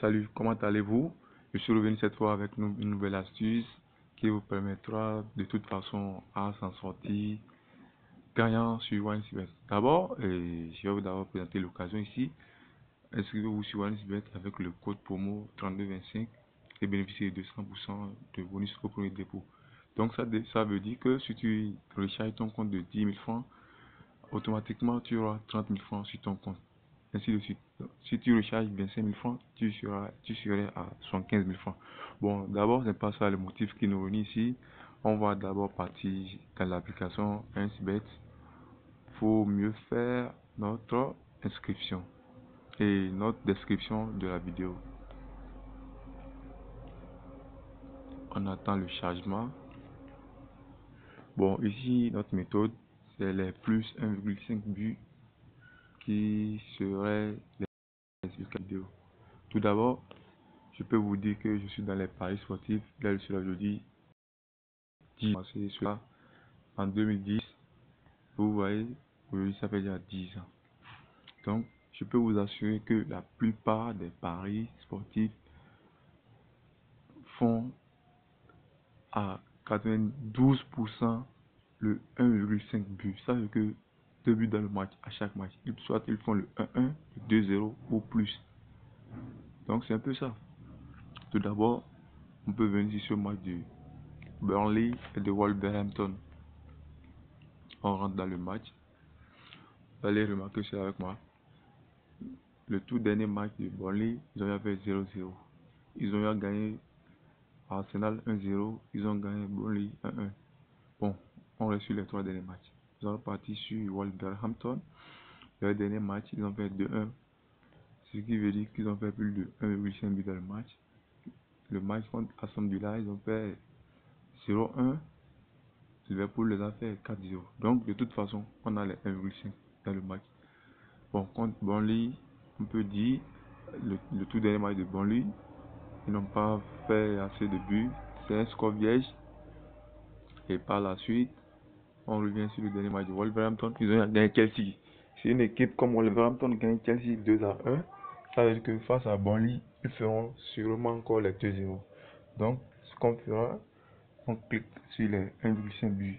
Salut, comment allez-vous? Je suis revenu cette fois avec une nouvelle astuce qui vous permettra de toute façon à s'en sortir gagnant sur OneXBet. D'abord, je vais vous d'abord présenter l'occasion ici. Inscrivez-vous sur OneXBet avec le code promo 3225 et bénéficiez de 200% de bonus au premier dépôt. Donc ça veut dire que si tu recharges ton compte de 10 000 francs, automatiquement tu auras 30 000 francs sur ton compte. Ainsi de suite. Si tu recharges 25 000 francs, tu serais à 75 000 francs. Bon, d'abord, c'est pas ça le motif qui nous réunit ici. On va d'abord partir dans l'application InsBet. Faut mieux faire notre inscription et notre description de la vidéo. On attend le chargement. Bon, ici, notre méthode, c'est les plus 1,5 buts qui seraient les vidéos. Tout d'abord, je peux vous dire que je suis dans les paris sportifs. Là, cela je dis, j'ai commencé cela en 2010. Vous voyez, aujourd'hui, ça fait déjà 10 ans. Donc, je peux vous assurer que la plupart des paris sportifs font à 92% le 1,5 but. Ça veut dire que 2 buts dans le match, à chaque match. Soit ils font le 1-1, le 2-0 ou plus. Donc, c'est un peu ça. Tout d'abord, on peut venir sur ce match de Burnley et de Wolverhampton. On rentre dans le match. Vous allez remarquer ça avec moi. Le tout dernier match de Burnley, ils ont fait 0-0. Ils ont gagné Arsenal 1-0. Ils ont gagné Burnley 1-1. Bon, on reste sur les 3 derniers matchs. Ils sont partis sur Wolverhampton. Le dernier match, ils ont fait 2-1. Ce qui veut dire qu'ils ont fait plus de 1,5 but dans le match. Le match contre Aston Villa, ils ont fait 0-1. Liverpool les a fait 4-0. Donc, de toute façon, on a les 1,5 dans le match. Bon, contre Burnley, on peut dire, le tout dernier match de Burnley, ils n'ont pas fait assez de buts. C'est un score vierge. Et par la suite, on revient sur le dernier match de Wolverhampton. Ils ont gagné Chelsea. C'est une équipe comme Wolverhampton gagne Chelsea 2-1. Ça veut dire que face à Burnley, ils feront sûrement encore les 2-0. Donc, ce qu'on fera, on clique sur les 1,5 buts.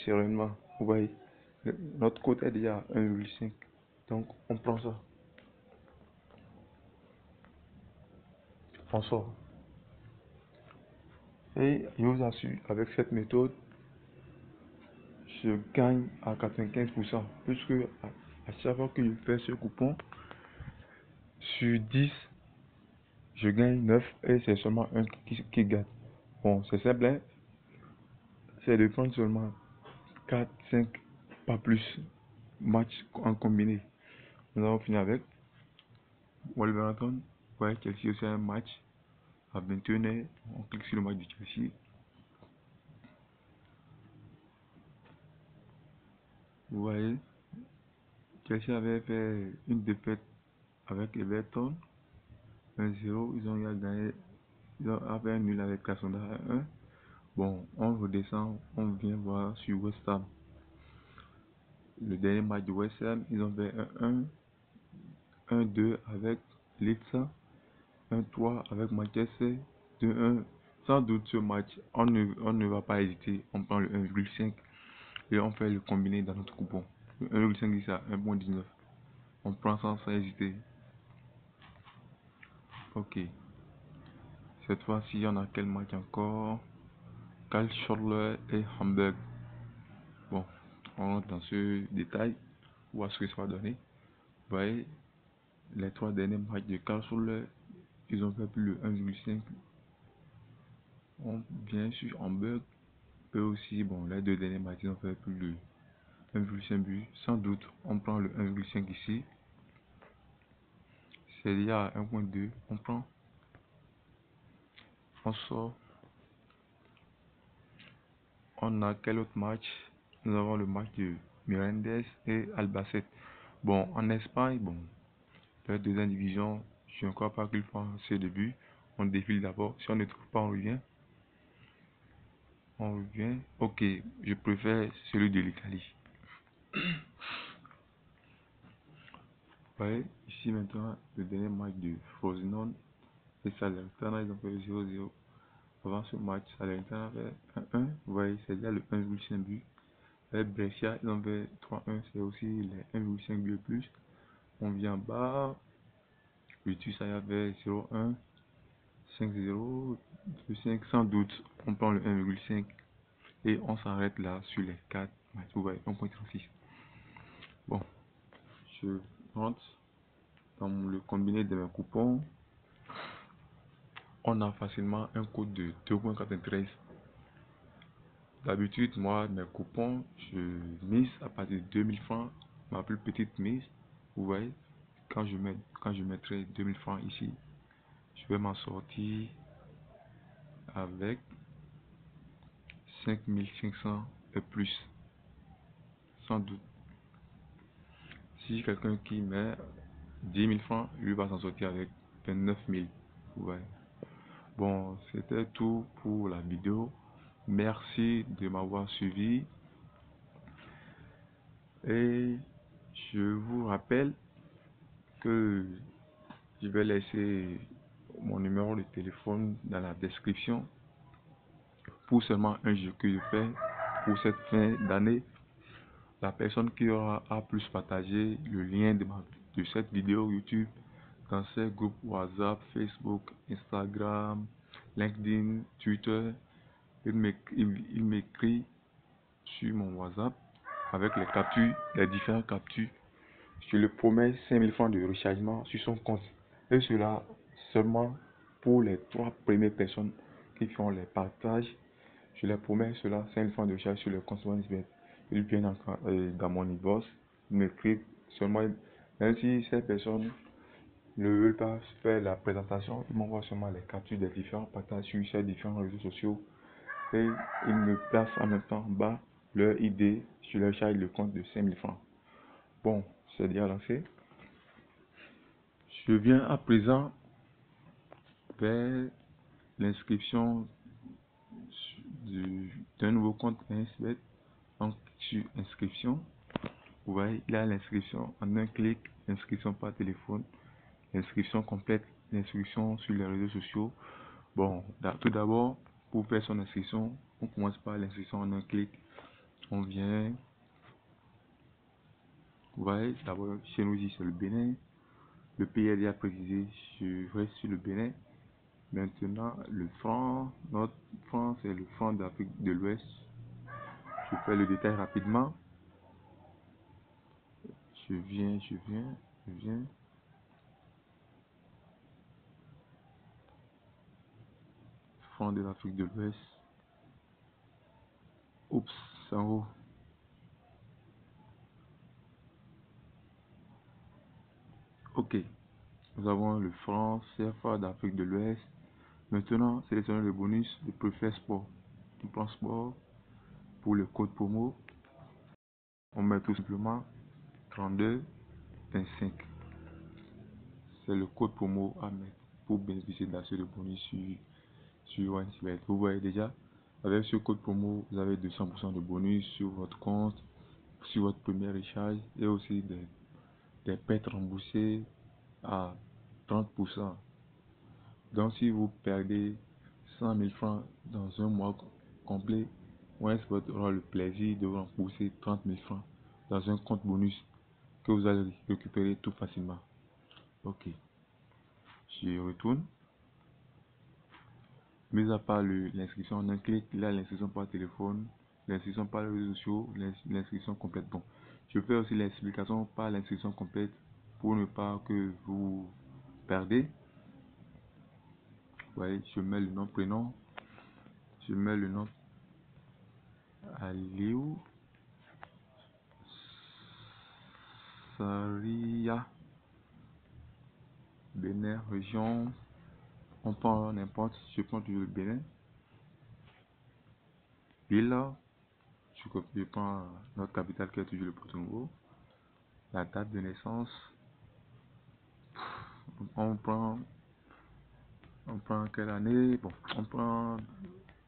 Sereinement. Vous voyez, notre cote est déjà à 1,5. Donc, on prend ça. On sort. Et je vous assure, avec cette méthode, je gagne à 95%. Puisque à chaque fois que je fais ce coupon, sur 10, je gagne 9 et c'est seulement un qui gagne. Bon, c'est simple, hein? C'est de prendre seulement 4, 5, pas plus, matchs en combiné. Nous avons fini avec Wolverhampton. Ouais, Chelsea aussi a un match à 21h. On clique sur le match de Chelsea. Vous voyez, Chelsea avait fait une défaite avec Everton 1-0. Ils ont gagné. Ils ont fait un nul avec Krasnodar 1-1. Bon, on redescend, on vient voir sur West Ham. Le dernier match de West Ham, ils ont fait 1-1, 1-2 avec Leeds, 1-3 avec Manchester, 2-1. Sans doute ce match, on ne va pas hésiter. On prend le 1,5 et on fait le combiné dans notre coupon. Le 1,5 c'est à 1,19. On prend sans hésiter. Ok. Cette fois-ci, on a quel match encore? Karlsruhe et Hamburg. Bon, on rentre dans ce détail. Voir ce que ça va donner. Vous voyez, les 3 derniers matchs de Karlsruhe, ils ont fait plus de 1,5. On vient sur Hamburg. Eux aussi, bon, les 2 derniers matchs, ils ont fait plus de 1,5 but. Sans doute, on prend le 1,5 ici. C'est déjà à 1,2. On prend. On sort. On a quel autre match? Nous avons le match de Mirandes et Albacete. Bon, en Espagne, bon, les 2 divisions, je ne crois pas qu'ils font ces débuts. On défile d'abord. Si on ne trouve pas, on revient. On revient. Ok, je préfère celui de l'Italie. Vous voyez, ici maintenant, le dernier match de Frosinone Et Salernitana, ils ont fait 0-0. Avant ce match, Salernitana avait 1-1. Vous voyez, c'est déjà le 1,5 but. Avec Brescia, ils ont fait 3-1. C'est aussi les 1,5 but plus. On vient en bas. Virtus, il y avait 0-1. 5-0. 5 sans doute. On prend le 1,5. Et on s'arrête là sur les 4 matchs. Vous voyez, 1,36. Bon, je rentre dans le combiné de mes coupons. On a facilement un code de 2,93. D'habitude, moi, mes coupons, je mise à partir de 2000 francs, ma plus petite mise. Vous voyez, quand je mettrai 2000 francs ici, je vais m'en sortir avec 5500 et plus, sans doute. Si quelqu'un qui met 10 000 francs, lui va s'en sortir avec 29 000. Vous voyez. Bon, c'était tout pour la vidéo. Merci de m'avoir suivi. Et je vous rappelle que je vais laisser mon numéro de téléphone dans la description pour seulement un jeu que je fais pour cette fin d'année. La personne qui aura à plus partager le lien de cette vidéo YouTube dans ses groupes WhatsApp, Facebook, Instagram, LinkedIn, Twitter, il m'écrit sur mon WhatsApp avec les captures, les différents captures. Je le promets 5000 francs de rechargement sur son compte. Et cela seulement pour les 3 premières personnes qui font les partages. Je leur promets cela 5000 francs de recharge sur le compte OneXBet. Ils viennent dans mon inbox, ils m'écrivent seulement, même si ces personnes ne veulent pas faire la présentation, ils m'envoient seulement les captures des différents partages sur ces différents réseaux sociaux. Et ils me placent en même temps en bas leur idée sur leur charge le compte de 5000 francs. Bon, c'est déjà lancé. Je viens à présent vers l'inscription d'un nouveau compte OneXBet. Donc sur inscription, vous voyez là l'inscription en un clic, inscription par téléphone, l'inscription complète, l'inscription sur les réseaux sociaux. Bon, tout d'abord, pour faire son inscription, on commence par l'inscription en un clic. On vient, vous voyez, d'abord chez nous ici c'est le Bénin. Le pays est déjà précisé, je reste sur le Bénin. Maintenant, le franc, notre franc, c'est le franc d'Afrique de l'Ouest. Je fais le détail rapidement. Je viens. Franc de l'Afrique de l'Ouest. Oups, en haut. Ok. Nous avons le franc CFA d'Afrique de l'Ouest. Maintenant, sélectionnez le bonus de Préfet Sport. On prend Sport pour le code promo. On met tout simplement 32,25. C'est le code promo à mettre pour bénéficier de ce bonus sur OneXBet. Vous voyez déjà, avec ce code promo, vous avez 200% de bonus sur votre compte, sur votre premier recharge et aussi des pertes remboursées à 30%. Donc, si vous perdez 100 000 francs dans un mois complet, OneXBet aura le plaisir de vous rembourser 30 000 francs dans un compte bonus que vous allez récupérer tout facilement. Ok, je retourne. Mis à part l'inscription en un clic, là l'inscription par téléphone, l'inscription par les réseaux sociaux, l'inscription complète. Bon, je fais aussi l'explication par l'inscription complète pour ne pas que vous perdez. Vous voyez, je mets le nom, prénom, je mets le nom Aliou Saria, Bénin, région. On prend n'importe, je prends toujours le Bénin. Ville, je prends notre capitale qui est toujours le Porto-Novo. La date de naissance, on prend quelle année? Bon, on prend,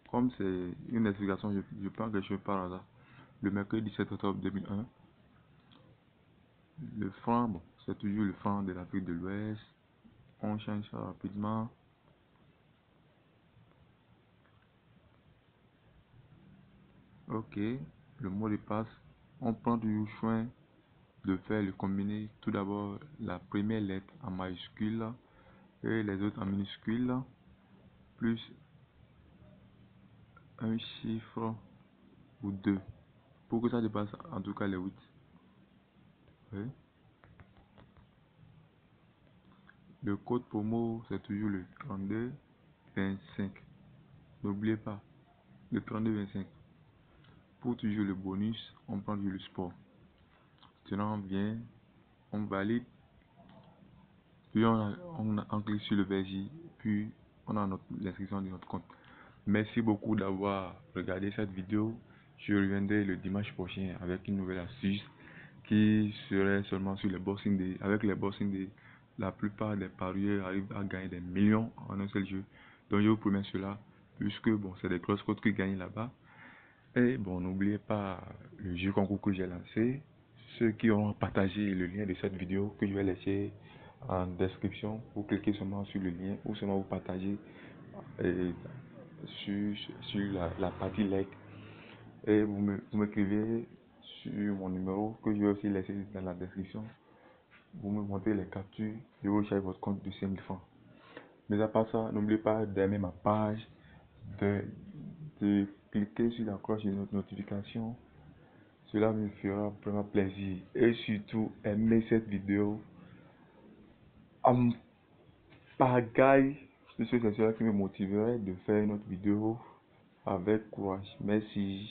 comme c'est une explication, je prends quelque chose par hasard. Le mercredi 17 octobre 2001. Le franc, bon, c'est toujours le franc de l'Afrique de l'Ouest. On change ça rapidement. Ok, le mot de passe, on prend toujours soin de faire le combiné. Tout d'abord, la première lettre en majuscule et les autres en minuscule, plus un chiffre ou deux, pour que ça dépasse en tout cas les 8. Oui. Le code promo, c'est toujours le 3225. N'oubliez pas, le 3225. Pour toujours le bonus, on prend toujours le sport. Sinon, on vient, on valide, puis on clique sur le version, puis on a l'inscription de notre compte. Merci beaucoup d'avoir regardé cette vidéo. Je reviendrai le dimanche prochain avec une nouvelle astuce qui serait seulement sur les boxing day. Avec les boxing day, la plupart des parieurs arrivent à gagner des millions en un seul jeu. Donc je vous promets cela, puisque bon, c'est des grosses cotes qui gagnent là-bas. Et bon, n'oubliez pas le jeu concours que j'ai lancé. Ceux qui ont partagé le lien de cette vidéo que je vais laisser en description, vous cliquez seulement sur le lien ou seulement vous partagez sur la partie like et vous m'écrivez sur mon numéro que je vais aussi laisser dans la description. Vous me montrez les captures, je vous charge votre compte de 5000 francs. Mais à part ça, n'oubliez pas d'aimer ma page, de cliquer sur la cloche de notification. Cela me fera vraiment plaisir. Et surtout, aimez cette vidéo en pagaille. C'est cela qui me motiverait de faire une autre vidéo avec courage. Merci.